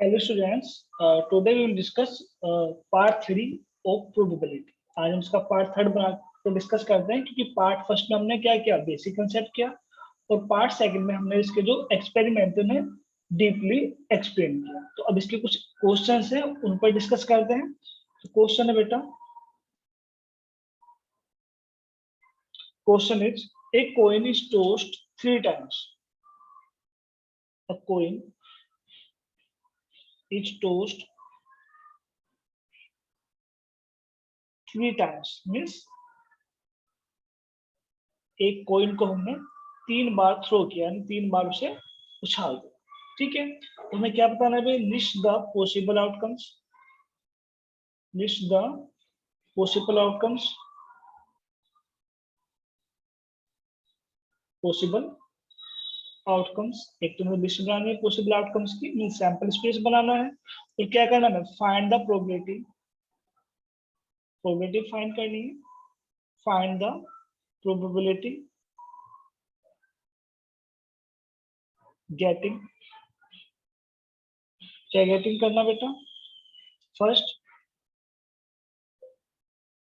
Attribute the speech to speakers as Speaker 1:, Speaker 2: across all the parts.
Speaker 1: Hello students, today we will discuss part 3 of probability. आज हम इसका पार्ट थर्ड बना के डिस्कस करते हैं क्योंकि पार्ट फर्स्ट में हमने क्या किया, बेसिक कंसेप्ट किया, और पार्ट सेकंड में हमने इसके जो एक्सपेरिमेंट में डीपली एक्सप्लेन किया। तो अब इसके कुछ क्वेश्चंस हैं, उन पर डिस्कस करते हैं। तो क्वेश्चन है बेटा, question is a coin is tossed 3 times. A coin is tossed 3 times means एक कॉइन को हमने 3 बार थ्रो किया, यानी 3 बार उसे उछाल दिया। ठीक है, तो हमें क्या बताना है? List the possible outcomes, list the possible outcomes, possible outcomes. एक तो हमें लिस्ट बनानी है पॉसिबल आउटकम्स की, मीन सैंपल स्पेस बनाना है, और क्या करना है? Find the probability, probability find करनी है, फाइंड द प्रोबेबिलिटी गेटिंग, क्या गेटिंग करना बेटा? फर्स्ट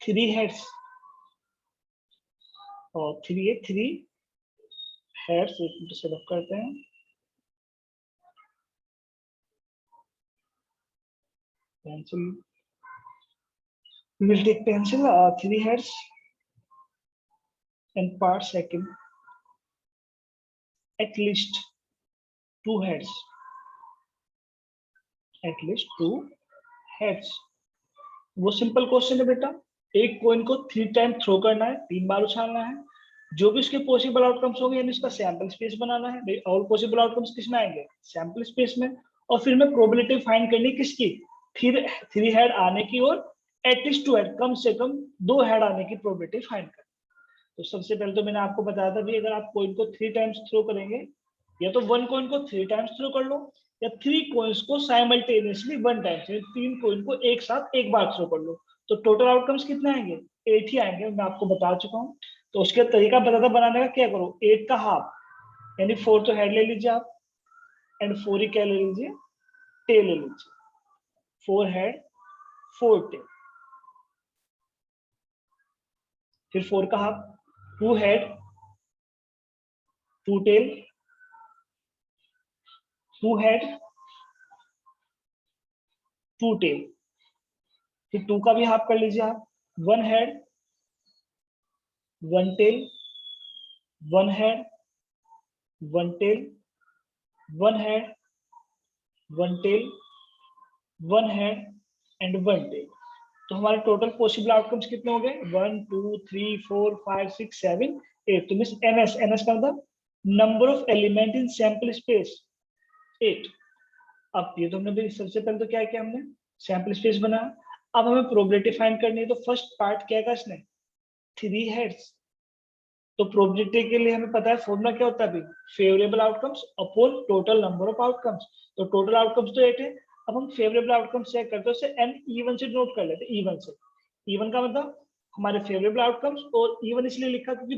Speaker 1: 3 हेड्स और 3 हेड्स सेलेक्ट करते हैं। Pencil, we will take pencil, 3 heads and part second at least 2 heads, at least 2 heads। वो सिंपल क्वेश्चन है बेटा, एक कॉइन को 3 टाइम थ्रो करना है, 3 बार उछालना है, जो भी उसके पॉसिबल आउटकम्स होंगे यानी उसका सैंपल स्पेस बनाना है। और पॉसिबल आउटकम्स किस में आएंगे? सैंपल स्पेस में। और फिर मैं प्रोबेबिलिटी फाइंड करनी किसकी? 3 हेड आने की, और एटलीस्ट 2 हेड, कम से कम 2 हेड आने की प्रोबेबिलिटी फाइंड करनी। तो सबसे पहले तो मैंने आपको बताया था भी, अगर आप कॉइन को 3 टाइम्स थ्रो करेंगे, या तो 1 कॉइन को 3 टाइम्स थ्रो कर लो, या 3 कॉइन्स को साइमल्टेनियसली 1 टाइम, 3 कॉइन को एक साथ एक बार थ्रो कर लो, तो टोटल आउटकम्स कितने आएंगे? 8 ही आएंगे, मैं आपको बता चुका हूँ। तो उसके तरीका बता था बनाने का, क्या करो? 8 का हाफ यानी 4 तो हेड ले लीजिए आप, एंड 4 ही क्या ले लीजिए? टेल ले लीजिए। 4 हेड 4 टेल, फिर 4 का half 2 head 2 tail, 2 head 2 tail, फिर 2 का भी हाफ कर लीजिए आप, 1 head 1 tail, 1 head 1 tail, 1 head 1 tail, 1 head and 1 tail. तो हमारे टोटल पॉसिबल आउटकम्स कितने हो गए? 1 2 3 4 5 6 7 8। तो मींस एनएस, एनएस का मतलब number of element in sample space 8। अब ये तो हमने सबसे पहले तो क्या किया, हमने सैंपल स्पेस बनाया। अब हमें प्रोबेबिलिटी फाइंड करनी है, तो फर्स्ट पार्ट क्या है इसने? 3 हेड्स। तो प्रोबेबिलिटी के लिए हमें पता है फॉर्मूला क्या होता है अभी? Favourable outcomes upon total number of outcomes. तो टोटल आउटकम्स तो 8 है। अब हम फेवरेबल आउटकम्स चेक करते हैं, उससे एन इवन से नोट कर लेते हैं। इवन से, इवन का मतलब हमारे फेवरेबल आउटकम्स, और इवन इसलिए लिखा क्योंकि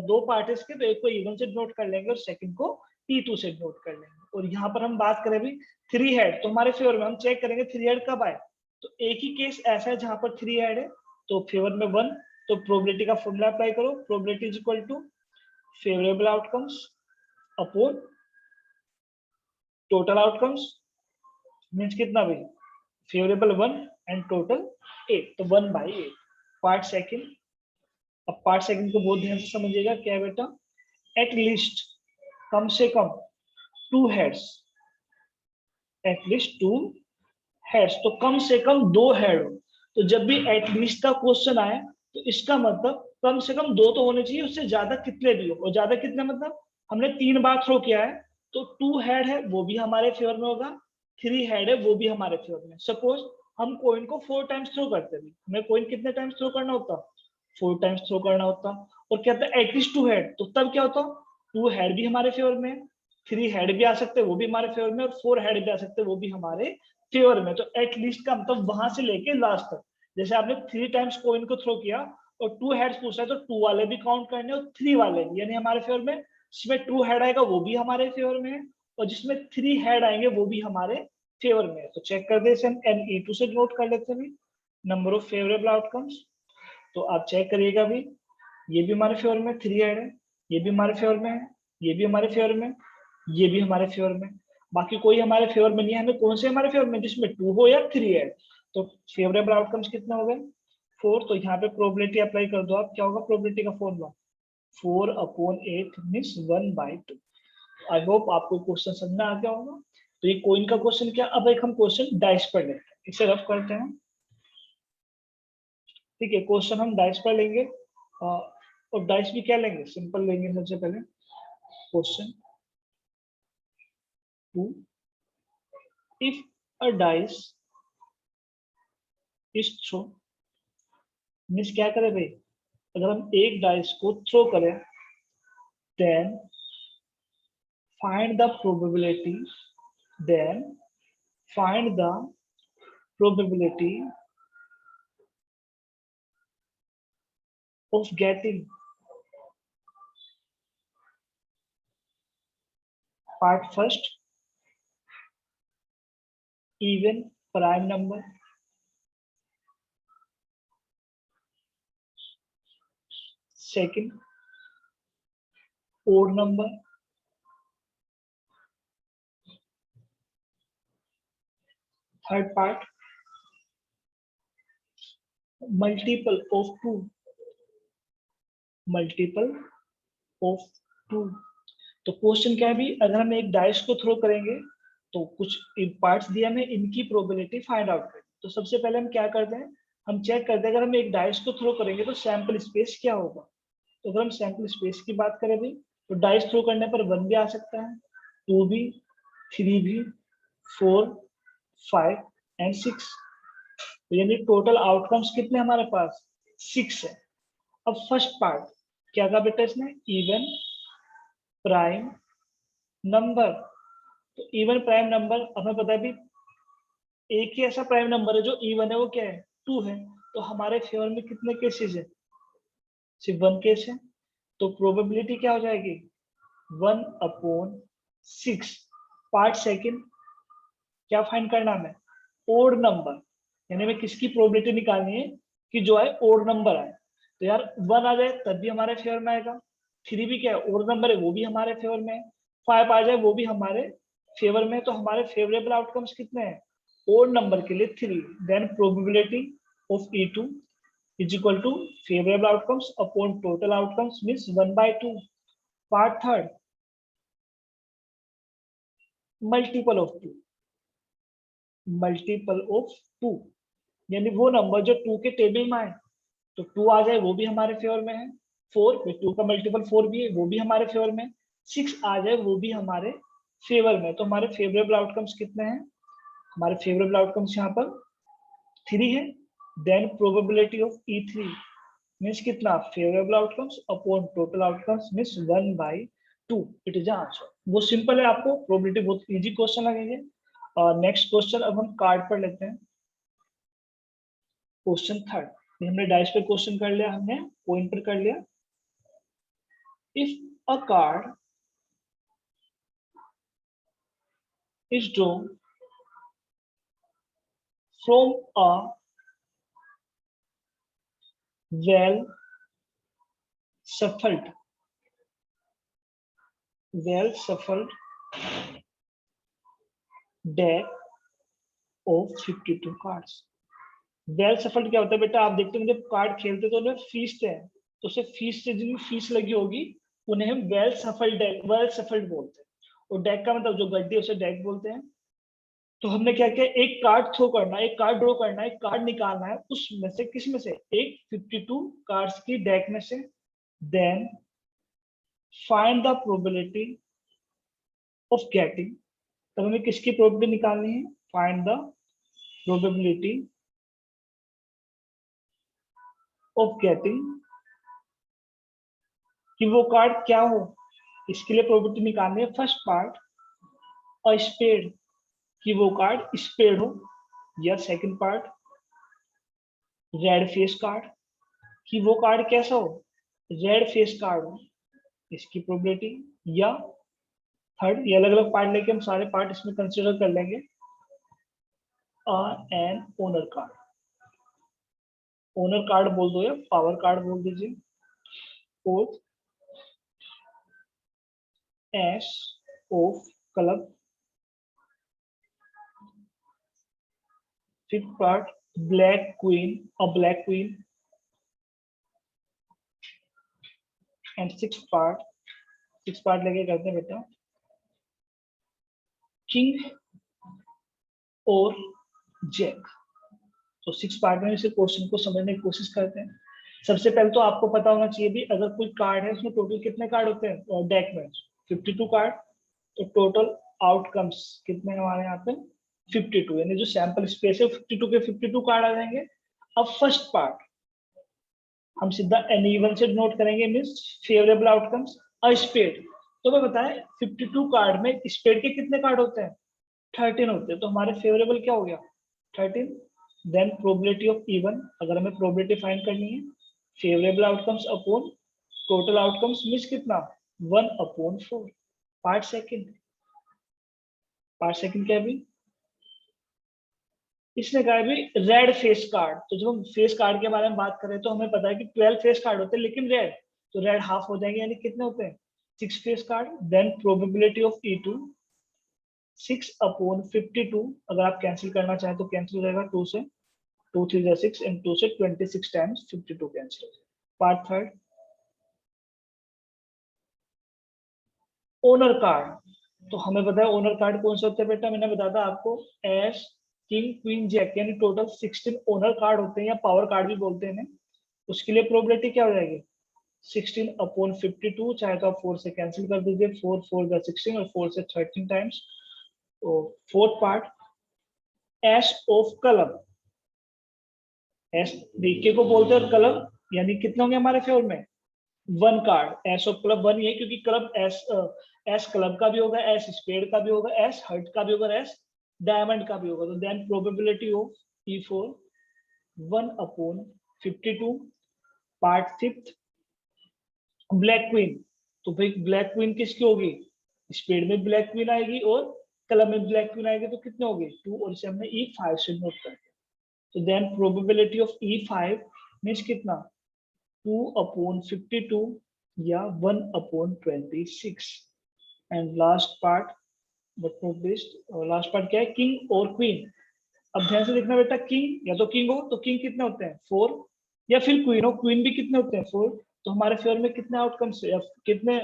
Speaker 1: दो पार्ट है इसके, तो एक को इवन से नोट कर लेंगे और सेकंड को T2 से नोट कर लेंगे। और यहाँ पर हम बात करें अभी 3 हेड, तो हमारे फेवर में हम चेक करेंगे 3 हेड कब आए। तो एक ही केस ऐसा है जहां पर 3 हेड है, तो फेवर में 1। तो प्रोबेबिलिटी का फॉर्मूला अप्लाई करो, probability is equal to favourable outcomes upon total outcomes, means कितना भाई? फेवरेबल 1 एंड टोटल 8, तो 1/8। पार्ट सेकंड, अब पार्ट सेकंड को बहुत ध्यान से समझिएगा। क्या है बेटा? एट लीस्ट, कम से कम 2 हेड्स, एटलीस्ट 2 हेड्स, तो कम से कम 2 हेड हो। तो जब भी एटलीस्ट का क्वेश्चन आए, तो इसका मतलब कम से कम 2 तो होने चाहिए, उससे ज्यादा कितने भी हो। और ज्यादा कितने मतलब हमने 3 बार थ्रो किया है, तो 2 हेड है वो भी हमारे फेवर में होगा, 3 हेड है वो भी हमारे फेवर में। सपोज हम कॉइन को 4 टाइम्स थ्रो करते हैं, हमें कॉइन कितने टाइम्स थ्रो करना होता? 4 टाइम्स थ्रो करना होता। और क्या होता है? एटलीस्ट 2 हेड, तो तब क्या होता? 2 हेड भी हमारे फेवर में, 3 हेड भी आ सकते हैं वो भी हमारे फेवर में, और 4 हेड भी आ सकते हैं वो भी हमारे फेवर में। तो एटलीस्ट का मतलब वहां से लेके लास्ट तक, जैसे आपने 3 टाइम्स कॉइन को थ्रो किया और 2 हेड्स पूछा है, तो 2 वाले भी काउंट करने और 3 वाले भी, यानी हमारे फेवर में जिसमें 2 हेड आएगा वो भी हमारे फेवर में है, और जिसमें 3 हेड आएंगे वो भी हमारे फेवर में है। तो चेक कर दे इसे हम NE2 से नोट कर लेते हैं, नंबर ऑफ फेवरेबल आउटकम्स। तो आप चेक करिएगा भी, ये भी हमारे फेवर में 3 ऐड है, ये भी हमारे फेवर में है, ये भी हमारे फेवर में, ये भी हमारे फेवर में। बाकी कोई हमारे फेवर में नहीं है, हमें कौन से हमारे फेवर में, जिसमें 2 हो या 3 ऐड। तो फेवरेबल आउटकम्स कितने हो गए 4। तो यहाँ पे प्रोबेबिलिटी अप्लाई कर दो आप, क्या होगा प्रोबेबिलिटी का फॉर्मूला 4/8 मीन्स 1/2। आई होप आपको क्वेश्चन समझ में आ गया होगा। तो ये कोइन का क्वेश्चन क्या, अब एक हम क्वेश्चन डाइस पर लेते हैं, इसे रफ करते हैं। ठीक है, क्वेश्चन हम डाइस पर लेंगे, और डाइस भी क्या लेंगे, सिंपल लेंगे। सबसे पहले question 2, if a dice is throw, means क्या करें भाई, अगर हम एक डाइस को थ्रो करें, then find the probability, then find the probability of getting part first even prime number, second odd number, third part multiple of 2, multiple of 2। तो question क्या है भी, अगर हम एक डाइस को थ्रो करेंगे तो कुछ पार्ट्स दिए हमें, इनकी प्रोबेबिलिटी फाइंड आउट करें। तो सबसे पहले हम क्या करते हैं, हम चेक करते हैं अगर हम एक डाइस को थ्रो करेंगे तो सैंपल स्पेस क्या होगा। तो अगर हम सैंपल स्पेस की बात करें भी, तो डाइस थ्रो करने पर 1 भी आ सकता है, 2 भी, 3 भी, 4, 5 एंड 6। यानी टोटल आउटकम्स कितने हमारे पास 6 है। अब फर्स्ट पार्ट क्या कहा बेटा इसने, इवन प्राइम नंबर। तो इवन प्राइम नंबर हमें पता है भी, एक ही ऐसा प्राइम नंबर है जो इवन है, वो क्या है 2 है। तो हमारे फेवर में कितने केसेस है, सिर्फ 1 केस है। तो प्रोबेबिलिटी क्या हो जाएगी 1/6। पार्ट सेकंड क्या फाइंड करना हमें, ओड नंबर, यानी हमें किसकी प्रोबेबिलिटी निकालनी है कि जो है ओड नंबर आए। तो यार 1 आ जाए तब भी हमारे फेवर में आएगा, 3 भी क्या है ओड नंबर है, वो भी हमारे फेवर में है, 5 आ जाए वो भी हमारे फेवर में। तो हमारे फेवरेबल आउटकम्स कितने हैं, ओड नंबर के लिए 3। Then probability of E2 is equal to favourable outcomes upon total outcomes means 1/2। Part third multiple of 2, multiple of 2 यानी वो नंबर जो 2 के टेबल में आए। तो 2 आ जाए वो भी हमारे फेवर में है, 4 2 का मल्टीपल 4 भी है वो भी हमारे फेवर में, 6 आ जाए वो भी हमारे फेवर में। तो हमारे फेवरेबल आउटकम्स कितने हैं, हमारे फेवरेबल आउटकम्स यहाँ पर 3 है। Then probability of E3 means कितना, favourable outcomes upon total outcomes means 1/2। It is the answer. वो सिंपल है, आपको प्रोबेबिलिटी बहुत इजी क्वेश्चन लगेंगे। और नेक्स्ट क्वेश्चन अब हम कार्ड पर लेते हैं, क्वेश्चन थर्ड। हमने डाइस पे क्वेश्चन कर लिया, हमने कॉइन पर कर लिया। If a card is drawn from a well shuffled deck of 52 cards। Well shuffled क्या होता है बेटा, आप देखते हैं जब कार्ड खेलते तो उन्हें फीस है, तो उसे फीस से जितनी फीस लगी होगी उन्हें हम well shuffled deck, well shuffled बोलते हैं। और डेक का मतलब जो गड्डी उसे डेक बोलते हैं। तो हमने क्या किया, एक कार्ड थ्रो करना है, एक कार्ड ड्रॉ करना है, एक कार्ड निकालना है, उसमें से किस में से, एक 52 कार्ड्स की डेक में से। Then find the probability of getting. तब हमें किसकी प्रोबेबिलिटी निकालनी है, find the probability of getting कि वो कार्ड क्या हो, इसके लिए प्रोबेबिलिटी निकालनी है। फर्स्ट पार्ट अ स्पेड, कि वो कार्ड स्पेड हो, या second part red face card, कि वो कार्ड कैसा हो, रेड फेस कार्ड हो, इसकी प्रोबेबिलिटी। या थर्ड, ये अलग अलग पार्ट लेके हम सारे पार्ट इसमें कंसिडर कर लेंगे। An owner card, owner card बोल दो या पावर कार्ड बोल दीजिए। Fourth, S of club. Fifth part, black queen, a black queen. And six part लेके करते हैं बेटा, किंग और जैक। तो सिक्स पार्ट में से क्वेश्चन को समझने की कोशिश करते हैं। सबसे पहले तो आपको पता होना चाहिए भी, अगर कोई कार्ड है उसमें टोटल कितने कार्ड होते हैं डेक में, 52 कार्ड। तो टोटल आउटकम्स कितने हमारे यहाँ पे 52, यानी जो सैंपल स्पेस है 52 के 52 कार्ड आ जाएंगे। अब फर्स्ट पार्ट हम सीधा एनीवन से नोट करेंगे, means favourable outcomes a spade. तो मैं बताएं 52 कार्ड में स्पेड के कितने कार्ड होते हैं 13 होते हैं, तो हमारे फेवरेबल क्या हो गया 13। देन प्रोबेबिलिटी ऑफ इवन, अगर हमें प्रोबेबिलिटी फाइंड करनी है, favourable outcomes upon total outcomes means कितना 1/4। पार्ट सेकंड क्या है भी, इसने कहा है भी रेड फेस कार्ड। तो जब हम फेस कार्ड के बारे में बात करें तो हमें पता है कि 12 फेस कार्ड होते हैं लेकिन रेड, तो रेड हाफ हो जाएंगे, यानी कितने होते हैं 6 face card. Then probability of E2 6/52, अगर आप कैंसिल करना चाहें तो कैंसिल हो जाएगा 2 से, 2 3 जा 6 एंड 2 से 26 टाइम्स 52 कैंसिल हो जाएगा। Part third, owner card. तो हमें पता है ओनर कार्ड कौन से होते हैं बेटा, मैंने बताया था आपको, एस किंग क्वीन जैक, यानी टोटल 16 ओनर कार्ड होते हैं या पावर कार्ड भी बोलते हैं। उसके लिए प्रोबेबिलिटी क्या हो जाएगी 16/52, चाहे तो आप 4 से कैंसिल कर दीजिए, 4 4 जा 16 और 4 से 13 टाइम्स। तो फोर्थ पार्ट, एस ऑफ कलम। एस डीके को बोलते हैं और कलम, यानी कितने होंगे हमारे फेवर में 1 कार्ड। एस ऑफ क्लब 1 ये, क्योंकि क्लब एस क्लब का भी होगा, एस स्पेड का भी होगा, एस हर्ट का भी होगा, एस डायमंड का भी होगा। तो then probability of E4 1/52। Part fifth, black queen. तो भाई ब्लैक क्वीन किसकी होगी, स्पेड में ब्लैक क्वीन आएगी और क्लब में ब्लैक क्वीन आएगी, तो कितने होगी 2, और इसे हमने E5 से नोट कर दिया। तो then probability of E5 means कितना 2/52 या 1/26। And last part but not least, last part क्या है किंग और क्वीन। अब ध्यान से देखना बेटा, किंग या तो किंग हो तो किंग कितने होते हैं 4, या फिर क्वीन हो, क्वीन भी कितने होते हैं 4। तो हमारे फेवर में कितने आउटकम्स है, कितने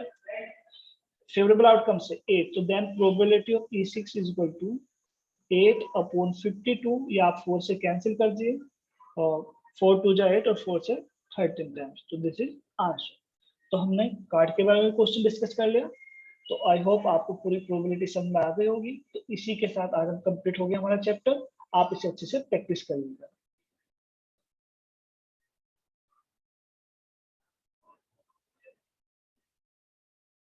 Speaker 1: फेवरेबल आउटकम्स है 8। तो then probability of E6 is equal to 8/52, या आप 4 से कैंसिल कर दिए, और 4 2 जा 8 और 4 से 13 टाइम्स। तो दिस इज आंसर। तो हमने कार्ड के बारे में क्वेश्चन डिस्कस कर लिया। तो आई होप आपको पूरी प्रोबेबिलिटी समझ में आ गई होगी। तो इसी के साथ आज हम कंप्लीट हो गया हमारा चैप्टर। आप इसे अच्छे से प्रैक्टिस कर लीजिएगा।